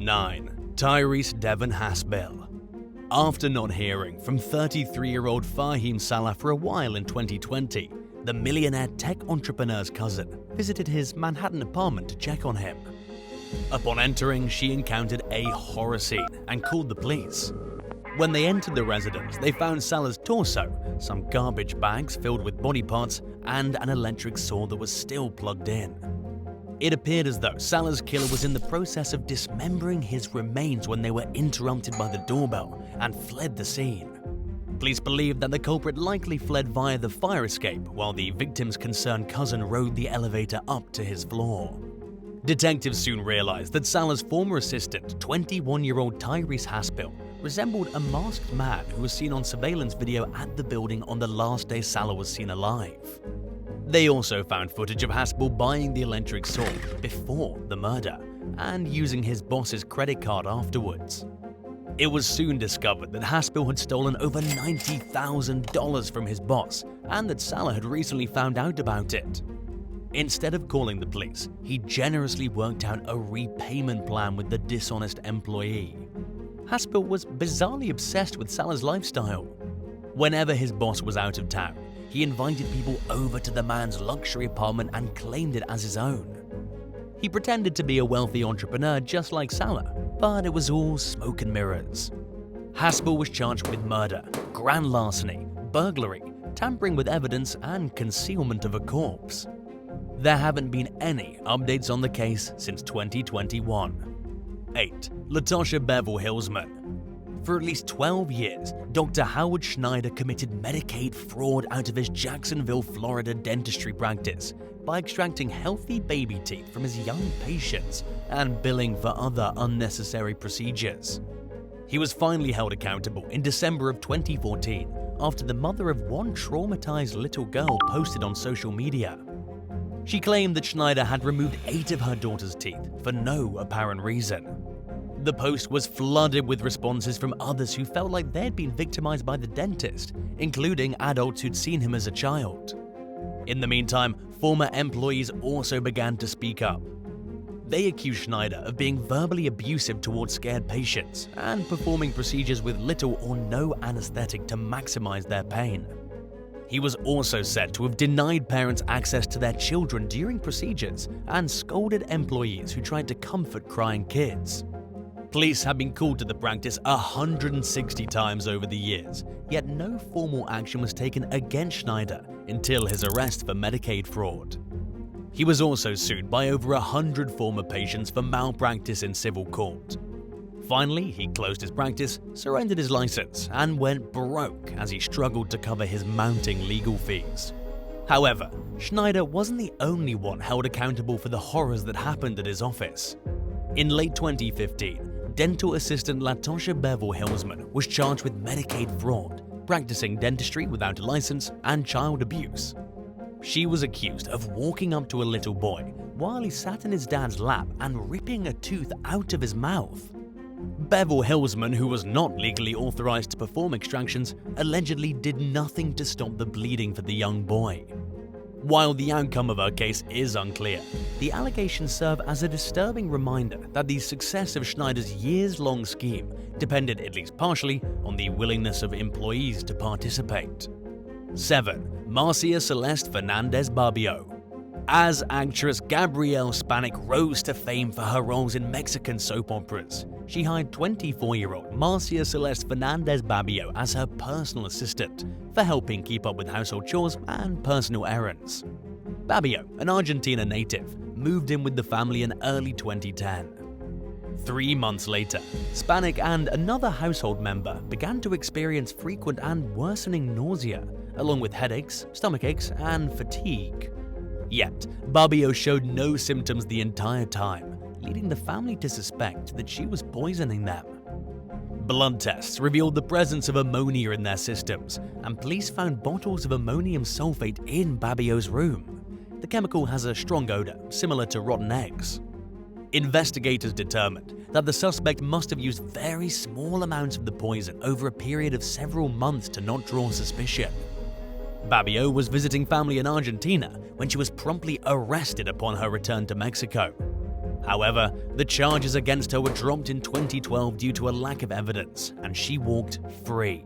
9. TYRESE Devon HASPIL. After not hearing from 33-year-old Fahim Salah for a while in 2020, the millionaire tech entrepreneur's cousin visited his Manhattan apartment to check on him. Upon entering, she encountered a horror scene and called the police. When they entered the residence, they found Salah's torso, some garbage bags filled with body parts, and an electric saw that was still plugged in. It appeared as though Salah's killer was in the process of dismembering his remains when they were interrupted by the doorbell and fled the scene. Police believe that the culprit likely fled via the fire escape while the victim's concerned cousin rode the elevator up to his floor. Detectives soon realized that Salah's former assistant, 21-year-old TYRESE HASPIL, resembled a masked man who was seen on surveillance video at the building on the last day Salah was seen alive. They also found footage of Haspil buying the electric saw before the murder and using his boss's credit card afterwards. It was soon discovered that Haspil had stolen over $90,000 from his boss and that Salah had recently found out about it. Instead of calling the police, he generously worked out a repayment plan with the dishonest employee. Haspil was bizarrely obsessed with Salah's lifestyle. Whenever his boss was out of town, he invited people over to the man's luxury apartment and claimed it as his own. He pretended to be a wealthy entrepreneur just like Salah, but it was all smoke and mirrors. Haspil was charged with murder, grand larceny, burglary, tampering with evidence, and concealment of a corpse. There haven't been any updates on the case since 2021. 8. LATOSHA BEVEL-HILLSMAN. For at least 12 years, Dr. Howard Schneider committed Medicaid fraud out of his Jacksonville, Florida dentistry practice by extracting healthy baby teeth from his young patients and billing for other unnecessary procedures. He was finally held accountable in December of 2014 after the mother of one traumatized little girl posted on social media. She claimed that Schneider had removed 8 of her daughter's teeth for no apparent reason. The post was flooded with responses from others who felt like they'd been victimized by the dentist, including adults who'd seen him as a child. In the meantime, former employees also began to speak up. They accused Schneider of being verbally abusive towards scared patients and performing procedures with little or no anesthetic to maximize their pain. He was also said to have denied parents access to their children during procedures and scolded employees who tried to comfort crying kids. Police have been called to the practice 160 times over the years, yet no formal action was taken against Schneider until his arrest for Medicaid fraud. He was also sued by over 100 former patients for malpractice in civil court. Finally, he closed his practice, surrendered his license, and went broke as he struggled to cover his mounting legal fees. However, Schneider wasn't the only one held accountable for the horrors that happened at his office. In late 2015, dental assistant LATOSHA BEVEL-HILLSMAN was charged with Medicaid fraud, practicing dentistry without a license, and child abuse. She was accused of walking up to a little boy while he sat in his dad's lap and ripping a tooth out of his mouth. BEVEL-HILLSMAN, who was not legally authorized to perform extractions, allegedly did nothing to stop the bleeding for the young boy. While the outcome of her case is unclear, the allegations serve as a disturbing reminder that the success of Schneider's years-long scheme depended, at least partially, on the willingness of employees to participate. 7. Marcia Celeste Fernandez-Barrio. As actress Gabrielle Spanik rose to fame for her roles in Mexican soap operas, she hired 24-year-old Marcia Celeste Fernandez-Barrio as her personal assistant for helping keep up with household chores and personal errands. Barrio, an Argentina native, moved in with the family in early 2010. 3 months later, Spanik and another household member began to experience frequent and worsening nausea, along with headaches, stomach aches, and fatigue. Yet, Barrio showed no symptoms the entire time, leading the family to suspect that she was poisoning them. Blood tests revealed the presence of ammonia in their systems, and police found bottles of ammonium sulfate in Barrio's room. The chemical has a strong odor, similar to rotten eggs. Investigators determined that the suspect must have used very small amounts of the poison over a period of several months to not draw suspicion. Barrio was visiting family in Argentina when she was promptly arrested upon her return to Mexico. However, the charges against her were dropped in 2012 due to a lack of evidence, and she walked free.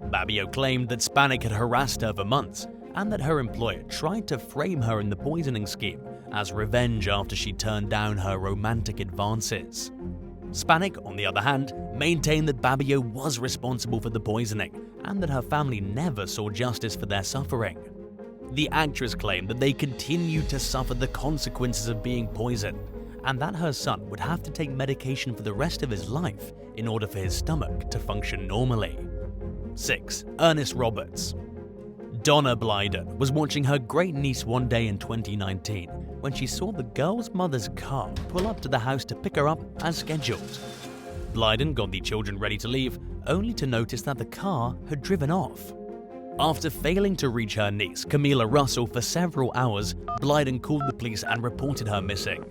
Babbio claimed that Spanik had harassed her for months, and that her employer tried to frame her in the poisoning scheme as revenge after she turned down her romantic advances. Spanik, on the other hand, maintained that Babbio was responsible for the poisoning and that her family never saw justice for their suffering. The actress claimed that they continued to suffer the consequences of being poisoned and that her son would have to take medication for the rest of his life in order for his stomach to function normally. 6. Ernest Roberts. Donna Blyden was watching her great niece one day in 2019 when she saw the girl's mother's car pull up to the house to pick her up as scheduled. Blyden got the children ready to leave, only to notice that the car had driven off. After failing to reach her niece, Camila Russell, for several hours, Blyden called the police and reported her missing.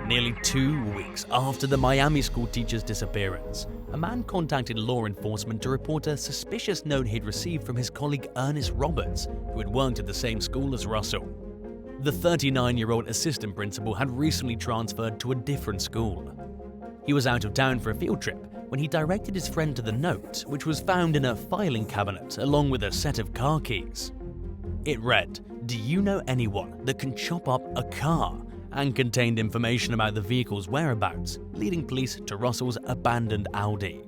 Nearly 2 weeks after the Miami school teacher's disappearance, a man contacted law enforcement to report a suspicious note he'd received from his colleague Ernest Roberts, who had worked at the same school as Russell. The 39-year-old assistant principal had recently transferred to a different school. He was out of town for a field trip when he directed his friend to the note, which was found in a filing cabinet along with a set of car keys. It read, "Do you know anyone that can chop up a car?" and contained information about the vehicle's whereabouts, leading police to Russell's abandoned Audi.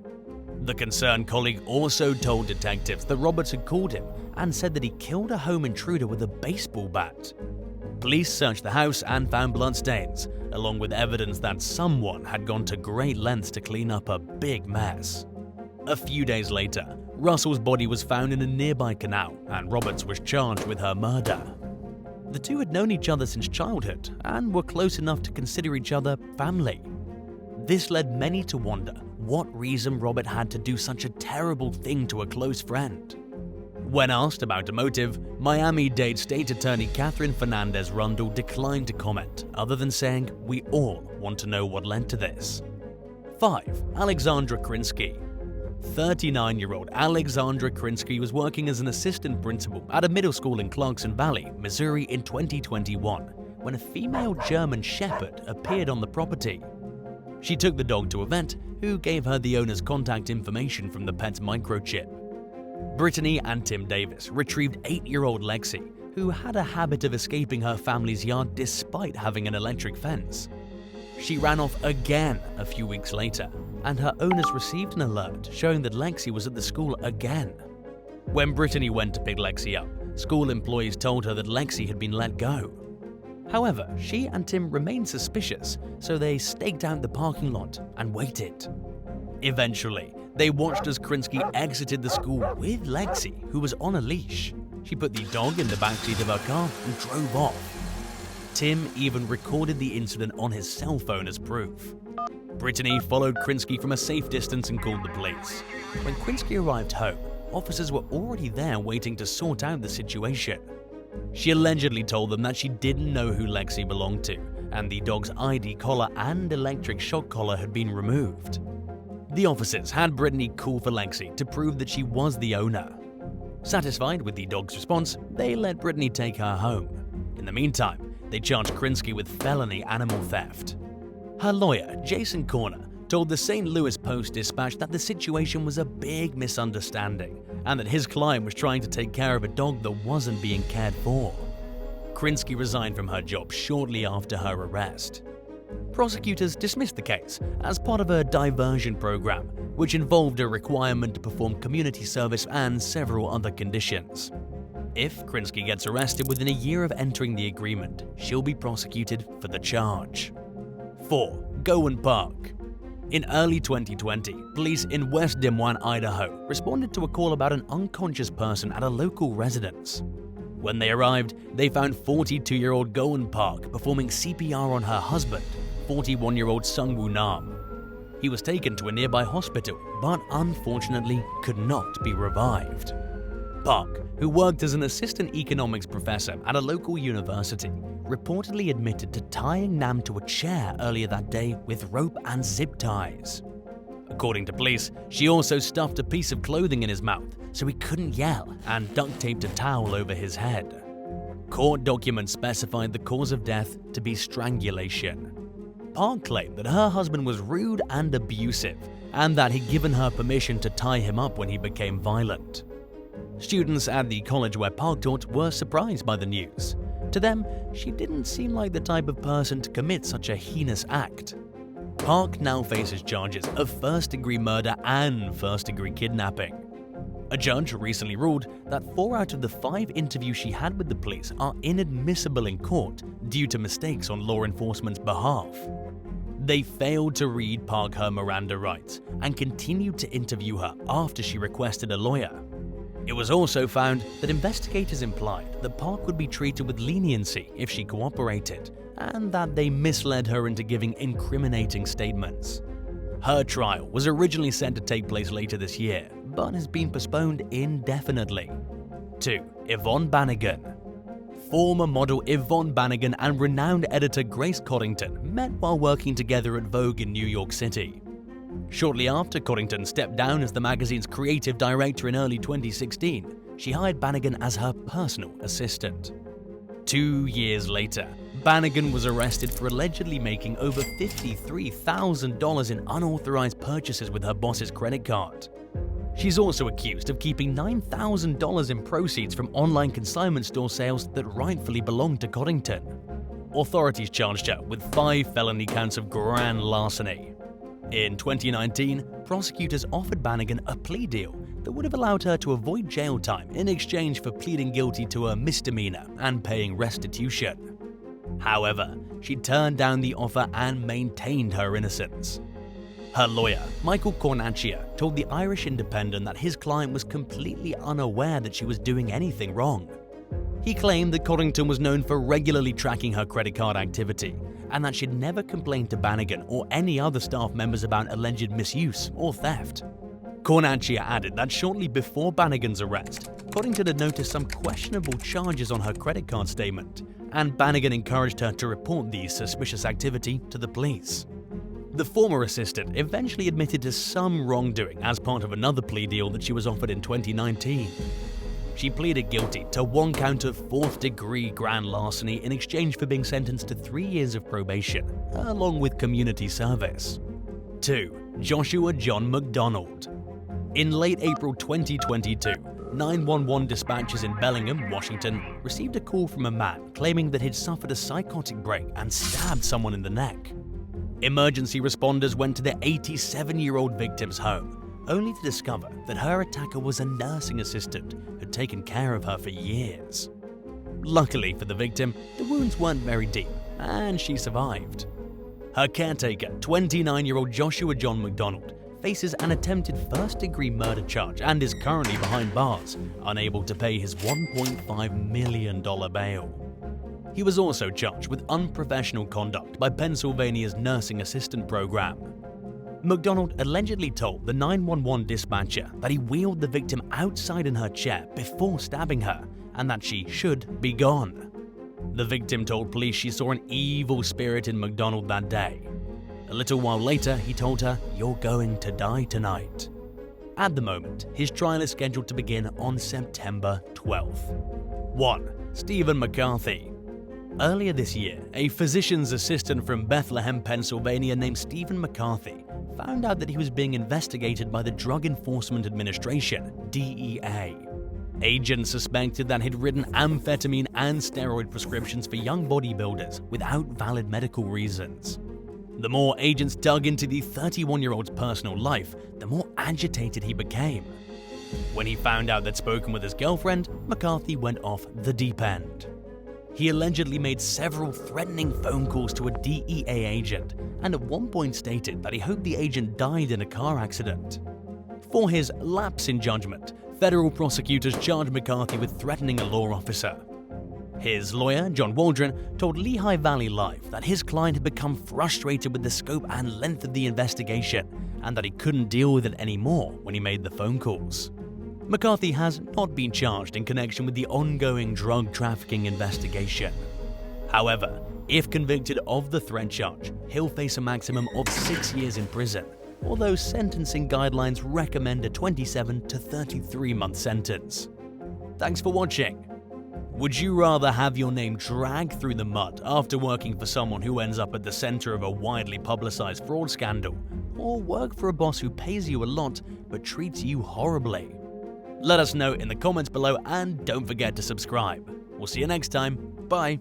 The concerned colleague also told detectives that Roberts had called him and said that he killed a home intruder with a baseball bat. Police searched the house and found bloodstains, along with evidence that someone had gone to great lengths to clean up a big mess. A few days later, Russell's body was found in a nearby canal, and Roberts was charged with her murder. The two had known each other since childhood and were close enough to consider each other family. This led many to wonder what reason Robert had to do such a terrible thing to a close friend. When asked about a motive, Miami-Dade State Attorney Catherine Fernandez-Rundle declined to comment, other than saying, "We all want to know what led to this." 5. Alexandra Krinsky. 39-year-old Alexandra Krinsky was working as an assistant principal at a middle school in Clarkson Valley, Missouri in 2021 when a female German Shepherd appeared on the property. She took the dog to a vet who gave her the owner's contact information from the pet's microchip. Brittany and Tim Davis retrieved 8-year-old Lexi, who had a habit of escaping her family's yard despite having an electric fence. She ran off again a few weeks later, and her owners received an alert showing that Lexi was at the school again. When Brittany went to pick Lexi up, school employees told her that Lexi had been let go. However, she and Tim remained suspicious, so they staked out the parking lot and waited. Eventually, they watched as Krinsky exited the school with Lexi, who was on a leash. She put the dog in the backseat of her car and drove off. Tim even recorded the incident on his cell phone as proof. Brittany followed Krinsky from a safe distance and called the police. When Krinsky arrived home, officers were already there waiting to sort out the situation. She allegedly told them that she didn't know who Lexi belonged to, and the dog's ID collar and electric shock collar had been removed. The officers had Brittany call for Lexi to prove that she was the owner. Satisfied with the dog's response, they let Brittany take her home. In the meantime, they charged Krinsky with felony animal theft. Her lawyer, Jason Corner, told the St. Louis Post-Dispatch that the situation was a big misunderstanding and that his client was trying to take care of a dog that wasn't being cared for. Krinsky resigned from her job shortly after her arrest. Prosecutors dismissed the case as part of a diversion program, which involved a requirement to perform community service and several other conditions. If Krinsky gets arrested within a year of entering the agreement, she'll be prosecuted for the charge. 4. Gowan Park. In early 2020, police in West Des Moines, Idaho, responded to a call about an unconscious person at a local residence. When they arrived, they found 42-year-old Gowan Park performing CPR on her husband, 41-year-old Sungwoo Nam. He was taken to a nearby hospital, but unfortunately could not be revived. Park, who worked as an assistant economics professor at a local university, reportedly admitted to tying Nam to a chair earlier that day with rope and zip ties. According to police, she also stuffed a piece of clothing in his mouth so he couldn't yell and duct taped a towel over his head. Court documents specified the cause of death to be strangulation. Park claimed that her husband was rude and abusive, and that he'd given her permission to tie him up when he became violent. Students at the college where Park taught were surprised by the news. To them, she didn't seem like the type of person to commit such a heinous act. Park now faces charges of first-degree murder and first-degree kidnapping. A judge recently ruled that 4 out of the 5 interviews she had with the police are inadmissible in court due to mistakes on law enforcement's behalf. They failed to read Park her Miranda rights and continued to interview her after she requested a lawyer. It was also found that investigators implied that Park would be treated with leniency if she cooperated, and that they misled her into giving incriminating statements. Her trial was originally set to take place later this year, but has been postponed indefinitely. 2. Yvonne Bannigan. Former model Yvonne Bannigan and renowned editor Grace Coddington met while working together at Vogue in New York City. Shortly after Coddington stepped down as the magazine's creative director in early 2016, she hired Bannigan as her personal assistant. 2 years later, Bannigan was arrested for allegedly making over $53,000 in unauthorized purchases with her boss's credit card. She's also accused of keeping $9,000 in proceeds from online consignment store sales that rightfully belonged to Coddington. Authorities charged her with 5 felony counts of grand larceny. In 2019, prosecutors offered Bannigan a plea deal that would have allowed her to avoid jail time in exchange for pleading guilty to a misdemeanor and paying restitution. However, she turned down the offer and maintained her innocence. Her lawyer, Michael Cornacchia, told the Irish Independent that his client was completely unaware that she was doing anything wrong. He claimed that Coddington was known for regularly tracking her credit card activity, and that she'd never complained to Bannigan or any other staff members about alleged misuse or theft. Cornacchia added that shortly before Bannigan's arrest, Coddington had noticed some questionable charges on her credit card statement, and Bannigan encouraged her to report the suspicious activity to the police. The former assistant eventually admitted to some wrongdoing as part of another plea deal that she was offered in 2019. She pleaded guilty to 1 count of 4th-degree grand larceny in exchange for being sentenced to 3 years of probation, along with community service. 2. Joshua John McDonald. In late April 2022, 911 dispatchers in Bellingham, Washington, received a call from a man claiming that he'd suffered a psychotic break and stabbed someone in the neck. Emergency responders went to the 87-year-old victim's home, only to discover that her attacker was a nursing assistant who'd taken care of her for years. Luckily for the victim, the wounds weren't very deep, and she survived. Her caretaker, 29-year-old Joshua John McDonald, faces an attempted first-degree murder charge and is currently behind bars, unable to pay his $1.5 million bail. He was also charged with unprofessional conduct by Pennsylvania's nursing assistant program. McDonald allegedly told the 911 dispatcher that he wheeled the victim outside in her chair before stabbing her, and that she should be gone. The victim told police she saw an evil spirit in McDonald that day. A little while later, he told her, "You're going to die tonight." At the moment, his trial is scheduled to begin on September 12th. 1. Stephen McCarthy. Earlier this year, a physician's assistant from Bethlehem, Pennsylvania named Stephen McCarthy found out that he was being investigated by the Drug Enforcement Administration, DEA. Agents suspected that he'd written amphetamine and steroid prescriptions for young bodybuilders without valid medical reasons. The more agents dug into the 31-year-old's personal life, the more agitated he became. When he found out they'd spoken with his girlfriend, McCarthy went off the deep end. He allegedly made several threatening phone calls to a DEA agent, and at one point stated that he hoped the agent died in a car accident. For his lapse in judgment, federal prosecutors charged McCarthy with threatening a law officer. His lawyer, John Waldron, told Lehigh Valley Live that his client had become frustrated with the scope and length of the investigation, and that he couldn't deal with it anymore when he made the phone calls. McCarthy has not been charged in connection with the ongoing drug trafficking investigation. However, if convicted of the threat charge, he'll face a maximum of 6 years in prison, although sentencing guidelines recommend a 27 to 33-month sentence. Thanks for watching. Would you rather have your name dragged through the mud after working for someone who ends up at the center of a widely publicized fraud scandal, or work for a boss who pays you a lot but treats you horribly? Let us know in the comments below, and don't forget to subscribe. We'll see you next time. Bye.